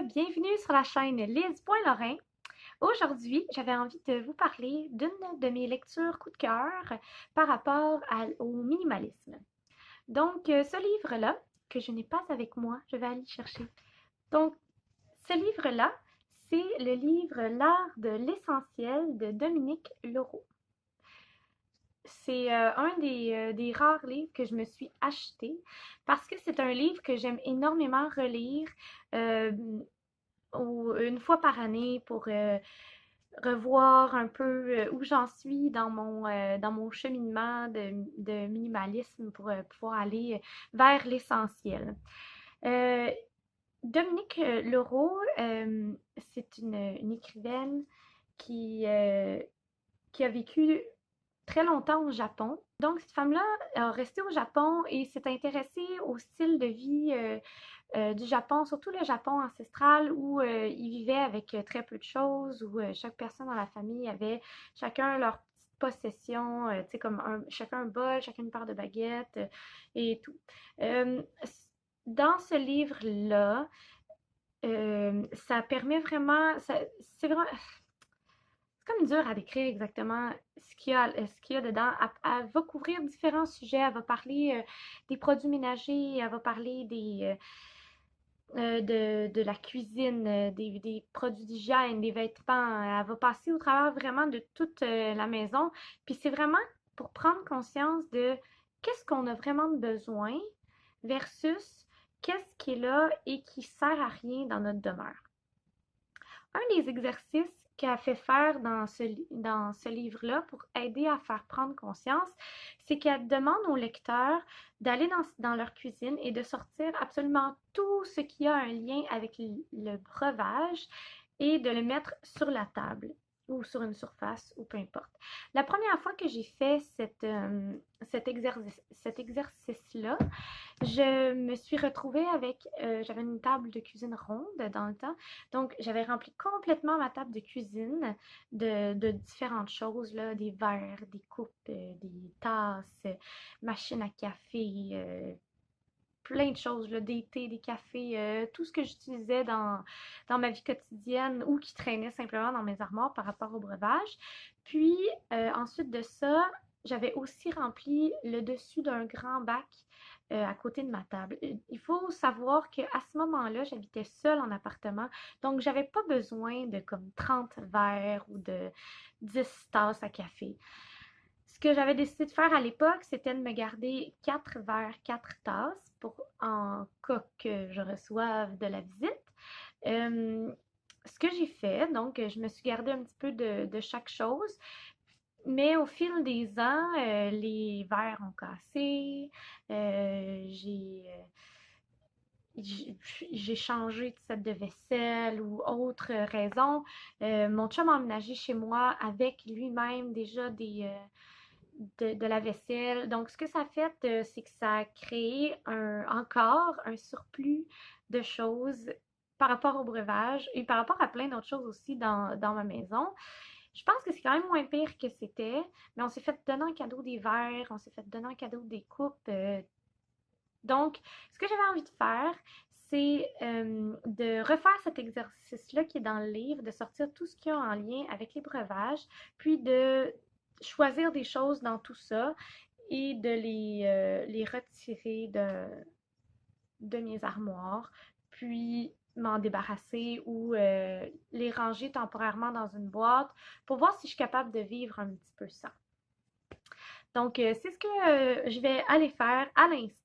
Bienvenue sur la chaîne Lise.Lorrain. Aujourd'hui, j'avais envie de vous parler d'une de mes lectures coup de cœur par rapport au minimalisme. Donc, ce livre-là, que je n'ai pas avec moi, je vais aller le chercher. Donc, ce livre-là, c'est le livre L'art de l'essentiel de Dominique Leroux. C'est un des rares livres que je me suis acheté parce que c'est un livre que j'aime énormément relire une fois par année pour revoir un peu où j'en suis dans mon cheminement de minimalisme pour pouvoir aller vers l'essentiel. Euh, Dominique Leroux, c'est une écrivaine qui a vécu très longtemps au Japon. Donc, cette femme-là a resté au Japon et s'est intéressée au style de vie du Japon, surtout le Japon ancestral où ils vivaient avec très peu de choses, où chaque personne dans la famille avait chacun leur petite possession, tu sais, comme chacun un bol, chacun une part de baguette et tout. Euh, dans ce livre-là, ça permet vraiment, c'est vraiment, c'est comme dur à décrire exactement ce qu'il y a dedans. Elle va couvrir différents sujets. Elle va parler des produits ménagers, elle va parler de la cuisine, des produits d'hygiène, des vêtements. Elle va passer au travers vraiment de toute la maison. Puis c'est vraiment pour prendre conscience de qu'est-ce qu'on a vraiment besoin versus qu'est-ce qui est là et qui sert à rien dans notre demeure. Un des exercices qu'elle fait faire dans ce livre-là pour aider à faire prendre conscience, c'est qu'elle demande aux lecteurs d'aller dans leur cuisine et de sortir absolument tout ce qui a un lien avec le breuvage et de le mettre sur la table ou sur une surface ou peu importe. La première fois que j'ai fait cet exercice-là, je me suis retrouvée avec, j'avais une table de cuisine ronde dans le temps, donc j'avais rempli complètement ma table de cuisine de différentes choses, là, des verres, des coupes, des tasses, machines à café, plein de choses, là, des thés, des cafés, tout ce que j'utilisais dans ma vie quotidienne ou qui traînait simplement dans mes armoires par rapport au breuvage. Puis ensuite de ça, j'avais aussi rempli le dessus d'un grand bac à côté de ma table. Il faut savoir qu'à ce moment-là, j'habitais seule en appartement, donc j'avais pas besoin de comme 30 verres ou de 10 tasses à café. Ce que j'avais décidé de faire à l'époque, c'était de me garder 4 verres, 4 tasses pour en cas que je reçoive de la visite. Ce que j'ai fait, donc je me suis gardé un petit peu de chaque chose, mais au fil des ans, les verres ont cassé, j'ai changé de set de vaisselle ou autre raison. Mon chum a emménagé chez moi avec lui-même déjà de la vaisselle. Donc, ce que ça a fait, c'est que ça a créé encore un surplus de choses par rapport au breuvage et par rapport à plein d'autres choses aussi dans ma maison. Je pense que c'est quand même moins pire que c'était, mais on s'est fait donner en cadeau des verres, on s'est fait donner en cadeau des coupes. Donc, ce que j'avais envie de faire, c'est de refaire cet exercice-là qui est dans le livre, de sortir tout ce qui a en lien avec les breuvages, puis de choisir des choses dans tout ça et de les retirer de mes armoires, puis m'en débarrasser ou les ranger temporairement dans une boîte pour voir si je suis capable de vivre un petit peu ça. Donc, c'est ce que je vais aller faire à l'instant.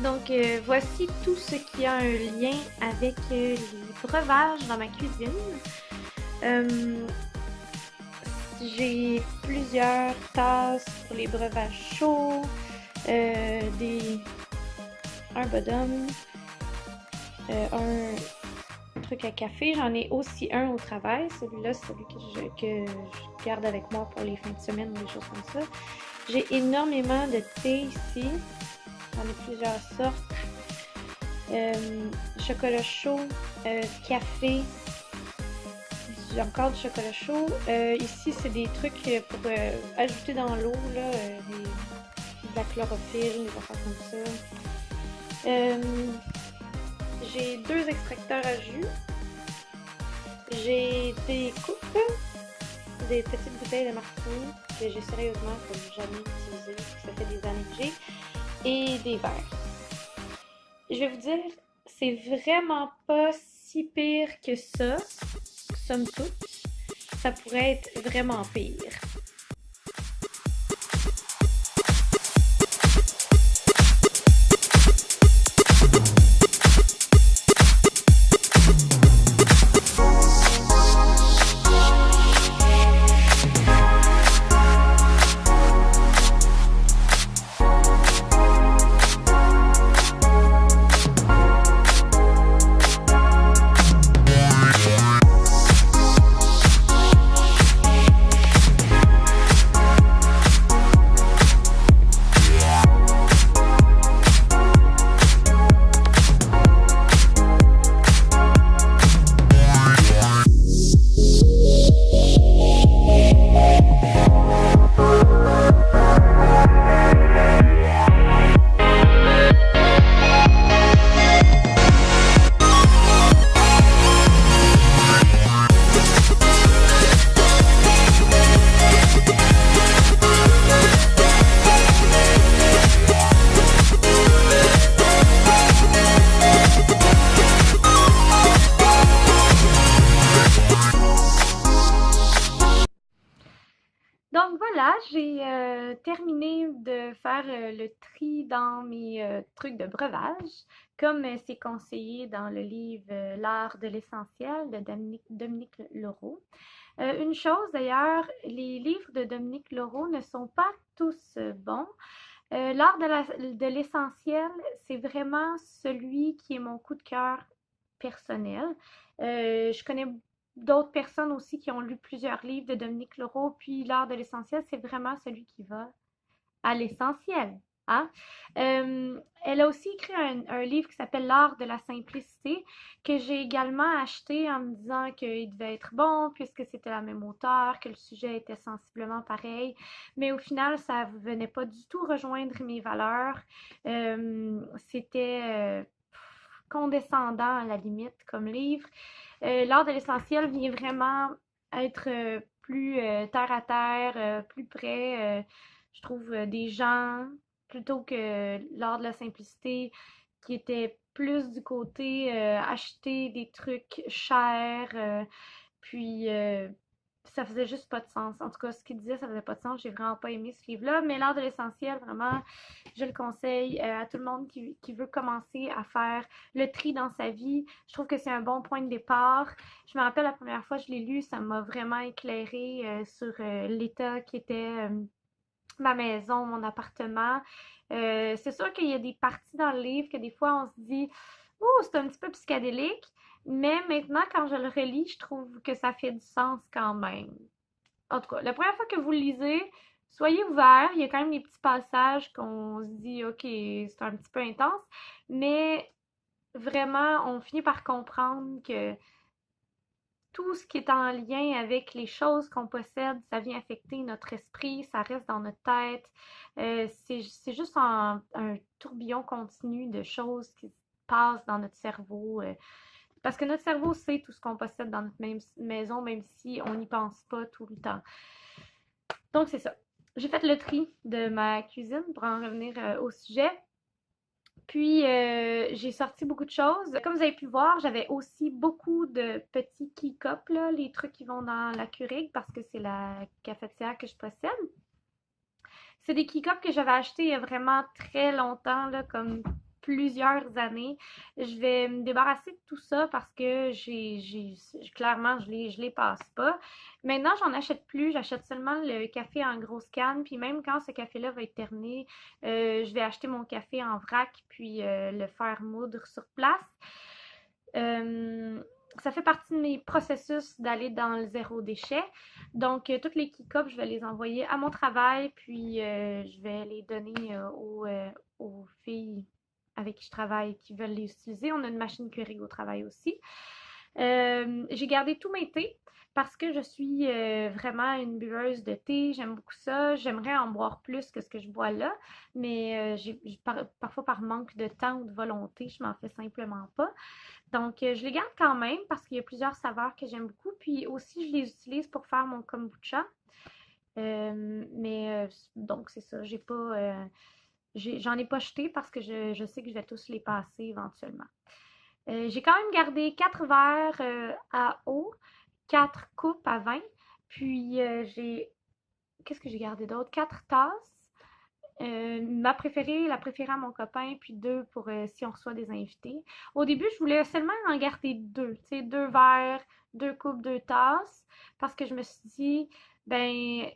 Donc, voici tout ce qui a un lien avec les breuvages dans ma cuisine. Euh, j'ai plusieurs tasses pour les breuvages chauds, un bottom, un truc à café. J'en ai aussi un au travail. Celui-là, c'est celui que je garde avec moi pour les fins de semaine ou des choses comme ça. J'ai énormément de thé ici. J'en ai plusieurs sortes. Chocolat chaud, café. J'ai encore du chocolat chaud. Ici, c'est des trucs pour ajouter dans l'eau, là, de la chlorophylle, des affaires comme ça. J'ai 2 extracteurs à jus. J'ai des coupes, des petites bouteilles de martini que j'ai sérieusement comme jamais utilisées. Ça fait des années que j'ai. Et des verres. Je vais vous dire, c'est vraiment pas si pire que ça, somme toute. Ça pourrait être vraiment pire. Donc voilà, j'ai terminé de faire le tri dans mes trucs de breuvage, comme c'est conseillé dans le livre L'art de l'essentiel de Dominique Leroux. Une chose d'ailleurs, les livres de Dominique Leroux ne sont pas tous bons. L'art de l'essentiel, c'est vraiment celui qui est mon coup de cœur personnel. Je connais d'autres personnes aussi qui ont lu plusieurs livres de Dominique Leroux, puis l'art de l'essentiel, c'est vraiment celui qui va à l'essentiel. Hein? Elle a aussi écrit un livre qui s'appelle L'art de la simplicité, que j'ai également acheté en me disant qu'il devait être bon, puisque c'était la même auteure, que le sujet était sensiblement pareil. Mais au final, ça ne venait pas du tout rejoindre mes valeurs. C'était condescendant à la limite comme livre. L'art de l'essentiel vient vraiment être plus terre à terre, plus près, je trouve, des gens, plutôt que l'art de la simplicité, qui était plus du côté acheter des trucs chers, puis ça faisait juste pas de sens. En tout cas, ce qu'il disait, ça faisait pas de sens. J'ai vraiment pas aimé ce livre-là, mais l'art de l'essentiel, vraiment, je le conseille à tout le monde qui veut commencer à faire le tri dans sa vie. Je trouve que c'est un bon point de départ. Je me rappelle la première fois que je l'ai lu, ça m'a vraiment éclairé sur l'état qui était ma maison, mon appartement. C'est sûr qu'il y a des parties dans le livre que des fois on se dit, ouh, c'est un petit peu psychédélique, mais maintenant quand je le relis, je trouve que ça fait du sens quand même. En tout cas, la première fois que vous le lisez, soyez ouverts. Il y a quand même des petits passages qu'on se dit, ok, c'est un petit peu intense, mais vraiment, on finit par comprendre que tout ce qui est en lien avec les choses qu'on possède, ça vient affecter notre esprit, ça reste dans notre tête. C'est juste un tourbillon continu de choses qui se passent dans notre cerveau. Parce que notre cerveau sait tout ce qu'on possède dans notre même maison, même si on n'y pense pas tout le temps. Donc, c'est ça. J'ai fait le tri de ma cuisine pour en revenir au sujet. Puis, j'ai sorti beaucoup de choses. Comme vous avez pu voir, j'avais aussi beaucoup de petits key-cups, là, les trucs qui vont dans la Keurig parce que c'est la cafetière que je possède. C'est des key-cups que j'avais achetés il y a vraiment très longtemps, là, comme plusieurs années. Je vais me débarrasser de tout ça parce que clairement, je les passe pas. Maintenant, j'en achète plus. J'achète seulement le café en grosse canne. Puis même quand ce café-là va être terminé, je vais acheter mon café en vrac puis le faire moudre sur place. Euh, Ça fait partie de mes processus d'aller dans le zéro déchet. Donc, toutes les K-Cups, je vais les envoyer à mon travail, puis je vais les donner aux filles avec qui je travaille qui veulent les utiliser. On a une machine Keurig au travail aussi. J'ai gardé tous mes thés parce que je suis vraiment une buveuse de thé. J'aime beaucoup ça. J'aimerais en boire plus que ce que je bois là, mais parfois par manque de temps ou de volonté, je m'en fais simplement pas. Donc, je les garde quand même parce qu'il y a plusieurs saveurs que j'aime beaucoup. Puis aussi, je les utilise pour faire mon kombucha. Donc, c'est ça. J'en ai pas jeté parce que je sais que je vais tous les passer éventuellement. J'ai quand même gardé 4 verres à eau, 4 coupes à vin. Puis, qu'est-ce que j'ai gardé d'autre? 4 tasses. La préférée à mon copain, puis 2 pour si on reçoit des invités. Au début, je voulais seulement en garder 2, tu sais, 2 verres, 2 coupes, 2 tasses, parce que je me suis dit, ben,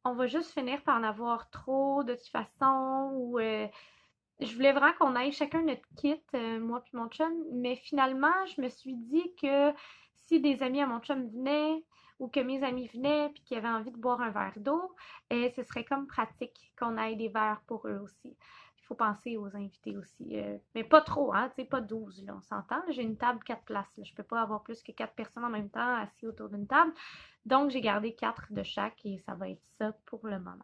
on va juste finir par en avoir trop de toute façon, ou je voulais vraiment qu'on aille chacun notre kit, moi puis mon chum, mais finalement, je me suis dit que si des amis à mon chum venaient ou que mes amis venaient puis qu'ils avaient envie de boire un verre d'eau, ce serait comme pratique qu'on aille des verres pour eux aussi. Il faut penser aux invités aussi. Mais pas trop, hein, tu sais, pas 12, là, on s'entend. J'ai une table 4 places, là. Je peux pas avoir plus que 4 personnes en même temps assis autour d'une table. Donc, j'ai gardé 4 de chaque et ça va être ça pour le moment.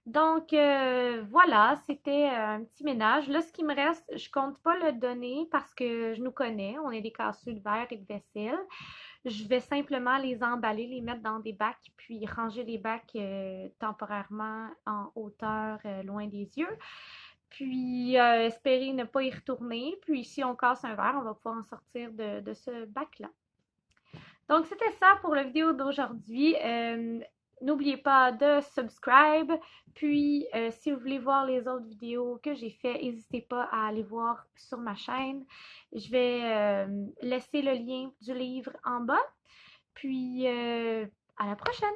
Donc, voilà, c'était un petit ménage. Là, ce qui me reste, je compte pas le donner parce que je nous connais, on est des casseux de verre et de vaisselle. Je vais simplement les emballer, les mettre dans des bacs, puis ranger les bacs temporairement en hauteur, loin des yeux. Puis, espérer ne pas y retourner. Puis, si on casse un verre, on va pouvoir en sortir de ce bac-là. Donc, c'était ça pour la vidéo d'aujourd'hui. N'oubliez pas de subscribe. Puis, si vous voulez voir les autres vidéos que j'ai fait, n'hésitez pas à aller voir sur ma chaîne. Je vais laisser le lien du livre en bas. Puis, à la prochaine!